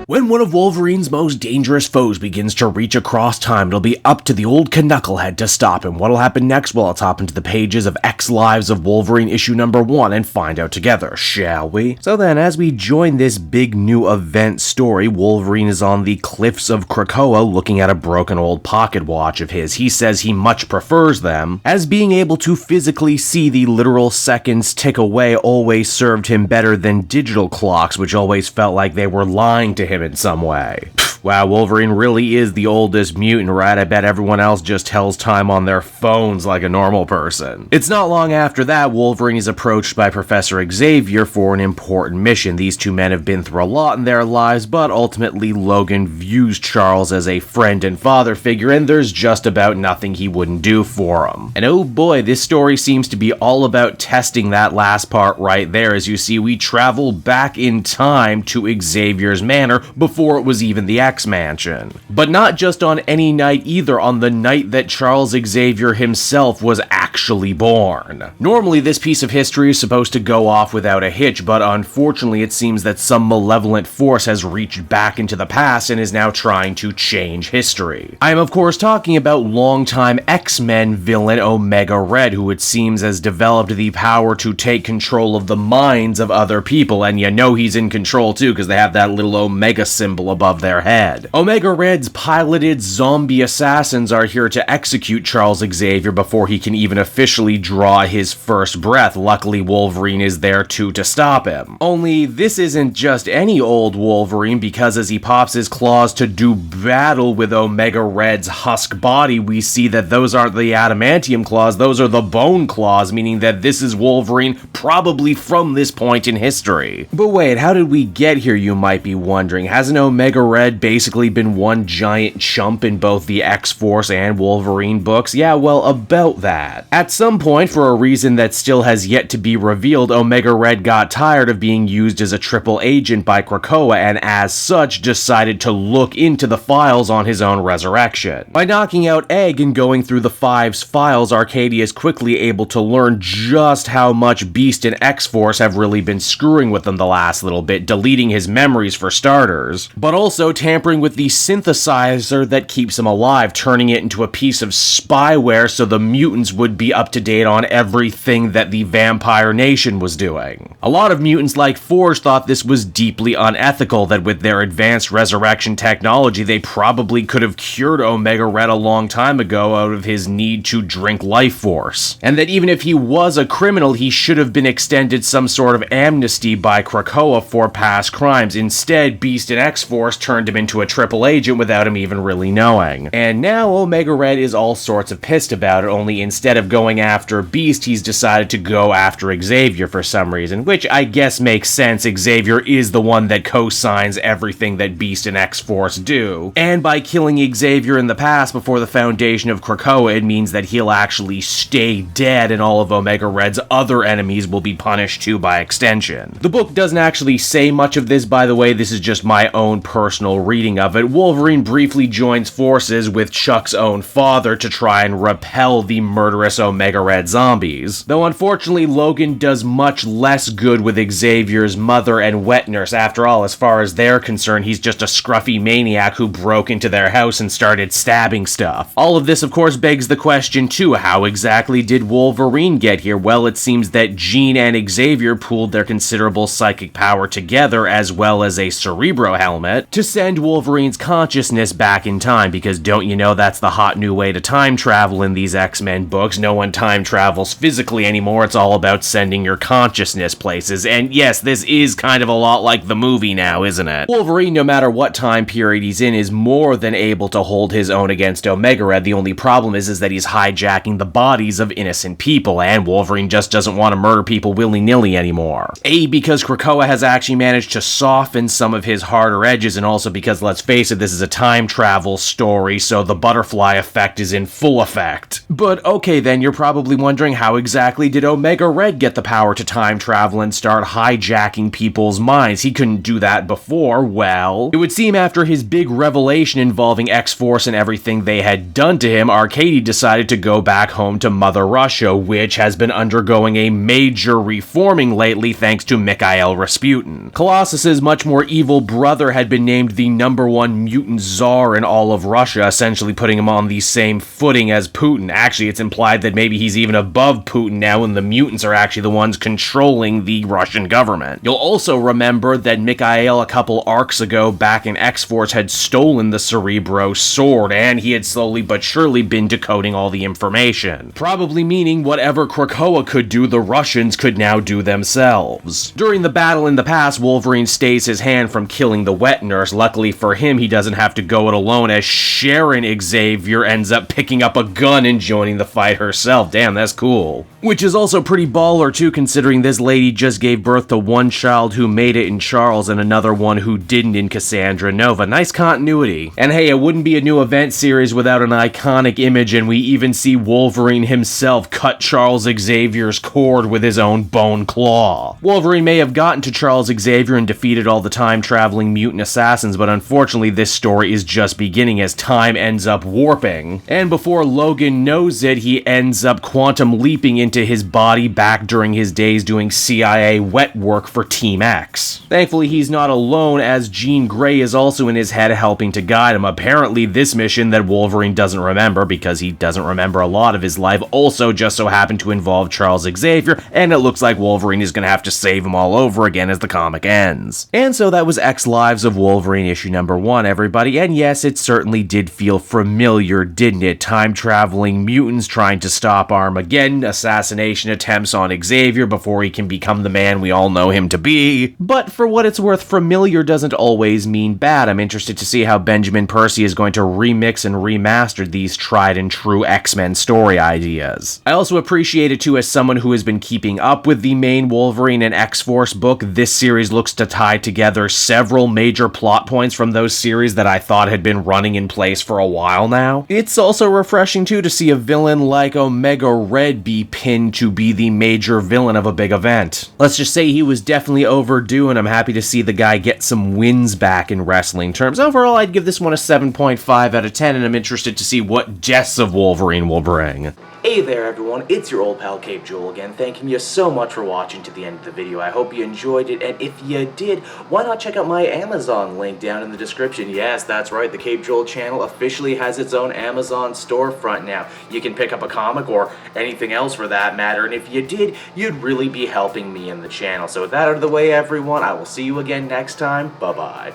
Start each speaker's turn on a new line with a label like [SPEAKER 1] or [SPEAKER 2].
[SPEAKER 1] When one of Wolverine's most dangerous foes begins to reach across time, it'll be up to the old knucklehead to stop him. What'll happen next? Well, let's hop into the pages of X Lives of Wolverine issue number 1 and find out together, shall we? So then, as we join this big new event story, Wolverine is on the cliffs of Krakoa looking at a broken old pocket watch of his. He says he much prefers them, as being able to physically see the literal seconds tick away always served him better than digital clocks, which always felt like they were lying to him in some way. Wow, Wolverine really is the oldest mutant, right? I bet everyone else just tells time on their phones like a normal person. It's not long after that, Wolverine is approached by Professor Xavier for an important mission. These two men have been through a lot in their lives, but ultimately Logan views Charles as a friend and father figure, and there's just about nothing he wouldn't do for him. And oh boy, this story seems to be all about testing that last part right there. As you see, we travel back in time to Xavier's manor before it was even the X-Mansion. But not just on any night either, on the night that Charles Xavier himself was actually born. Normally this piece of history is supposed to go off without a hitch, but unfortunately it seems that some malevolent force has reached back into the past and is now trying to change history. I am of course talking about longtime X-Men villain Omega Red, who it seems has developed the power to take control of the minds of other people, and you know he's in control too because they have that little Omega symbol above their head. Omega Red's piloted zombie assassins are here to execute Charles Xavier before he can even officially draw his first breath. Luckily, Wolverine is there too to stop him. Only this isn't just any old Wolverine, because as he pops his claws to do battle with Omega Red's husk body, we see that those aren't the adamantium claws, those are the bone claws, meaning that this is Wolverine probably from this point in history. But wait, how did we get here, you might be wondering? Hasn't Omega Red basically been one giant chump in both the X-Force and Wolverine books? Yeah, well, about that. At some point, for a reason that still has yet to be revealed, Omega Red got tired of being used as a triple agent by Krakoa, and as such decided to look into the files on his own resurrection. By knocking out Egg and going through the Five's files, Arcadia is quickly able to learn just how much Beast and X-Force have really been screwing with him the last little bit, deleting his memories for starters, but also tampering with the synthesizer that keeps him alive, turning it into a piece of spyware so the mutants would be up to date on everything that the Vampire Nation was doing. A lot of mutants like Forge thought this was deeply unethical, that with their advanced resurrection technology they probably could have cured Omega Red a long time ago out of his need to drink life force, and that even if he was a criminal he should have been extended some sort of amnesty by Krakoa for past crimes. Instead, Beast and X-Force turned him into a triple agent without him even really knowing. And now Omega Red is all sorts of pissed about it, only instead of going after Beast, he's decided to go after Xavier for some reason, which I guess makes sense. Xavier is the one that co-signs everything that Beast and X-Force do, and by killing Xavier in the past before the foundation of Krakoa, it means that he'll actually stay dead and all of Omega Red's other enemies will be punished too by extension. The book doesn't actually say much of this, by the way, this is just my own personal reading of it. Wolverine briefly joins forces with Chuck's own father to try and repel the murderous Omega Red zombies, though unfortunately Logan does much less good with Xavier's mother and wet nurse. After all, as far as they're concerned, he's just a scruffy maniac who broke into their house and started stabbing stuff. All of this of course begs the question too, how exactly did Wolverine get here? Well, it seems that Jean and Xavier pooled their considerable psychic power together, as well as a Cerebro helmet, to send Wolverine's consciousness back in time, because don't you know that's the hot new way to time travel in these X-Men books? No one time travels physically anymore, it's all about sending your consciousness places, and yes, this is kind of a lot like the movie now, isn't it? Wolverine, no matter what time period he's in, is more than able to hold his own against Omega Red. The only problem is that he's hijacking the bodies of innocent people, and Wolverine just doesn't want to murder people willy-nilly anymore. A, because Krakoa has actually managed to soften some of his harder edges, and also because because let's face it, this is a time travel story, so the butterfly effect is in full effect. But okay then, you're probably wondering how exactly did Omega Red get the power to time travel and start hijacking people's minds? He couldn't do that before. Well, it would seem after his big revelation involving X-Force and everything they had done to him, Arcady decided to go back home to Mother Russia, which has been undergoing a major reforming lately thanks to Mikhail Rasputin. Colossus's much more evil brother had been named the #1 mutant czar in all of Russia, essentially putting him on the same footing as Putin. Actually, it's implied that maybe he's even above Putin now, and the mutants are actually the ones controlling the Russian government. You'll also remember that Mikhail a couple arcs ago back in X-Force had stolen the Cerebro sword, and he had slowly but surely been decoding all the information. Probably meaning whatever Krakoa could do, the Russians could now do themselves. During the battle in the past, Wolverine stays his hand from killing the wet nurse. Luckily for him, he doesn't have to go it alone, as Sharon Xavier ends up picking up a gun and joining the fight herself. Damn, that's cool. Which is also pretty baller too, considering this lady just gave birth to one child who made it in Charles and another one who didn't in Cassandra Nova. Nice continuity. And hey, it wouldn't be a new event series without an iconic image, and we even see Wolverine himself cut Charles Xavier's cord with his own bone claw. Wolverine may have gotten to Charles Xavier and defeated all the time-traveling mutant assassins, but unfortunately this story is just beginning as time ends up warping. And before Logan knows it, he ends up quantum leaping into his body back during his days doing CIA wet work for Team X. Thankfully, he's not alone, as Jean Grey is also in his head helping to guide him. Apparently, this mission that Wolverine doesn't remember, because he doesn't remember a lot of his life, also just so happened to involve Charles Xavier, and it looks like Wolverine is gonna have to save him all over again as the comic ends. And so that was X Lives of Wolverine issue #1, everybody, and yes, it certainly did feel familiar, didn't it? Time-traveling mutants trying to stop Armageddon, assassination attempts on Xavier before he can become the man we all know him to be. But for what it's worth, familiar doesn't always mean bad. I'm interested to see how Benjamin Percy is going to remix and remaster these tried and true X-Men story ideas. I also appreciate it too, as someone who has been keeping up with the main Wolverine and X-Force book, this series looks to tie together several major plot points from those series that I thought had been running in place for a while now. It's also refreshing too to see a villain like Omega Red be pinned to be the major villain of a big event. Let's just say he was definitely overdue, and I'm happy to see the guy get some wins back in wrestling terms. Overall, I'd give this one a 7.5 out of 10, and I'm interested to see what Deaths of Wolverine will bring. Hey there everyone, it's your old pal Cape Joel again, thanking you so much for watching to the end of the video. I hope you enjoyed it, and if you did, why not check out my Amazon link down in the description. Yes, that's right, the Cape Joel channel officially has its own Amazon storefront now. You can pick up a comic or anything else for that matter, and if you did, you'd really be helping me in the channel. So with that out of the way everyone, I will see you again next time. Bye-bye.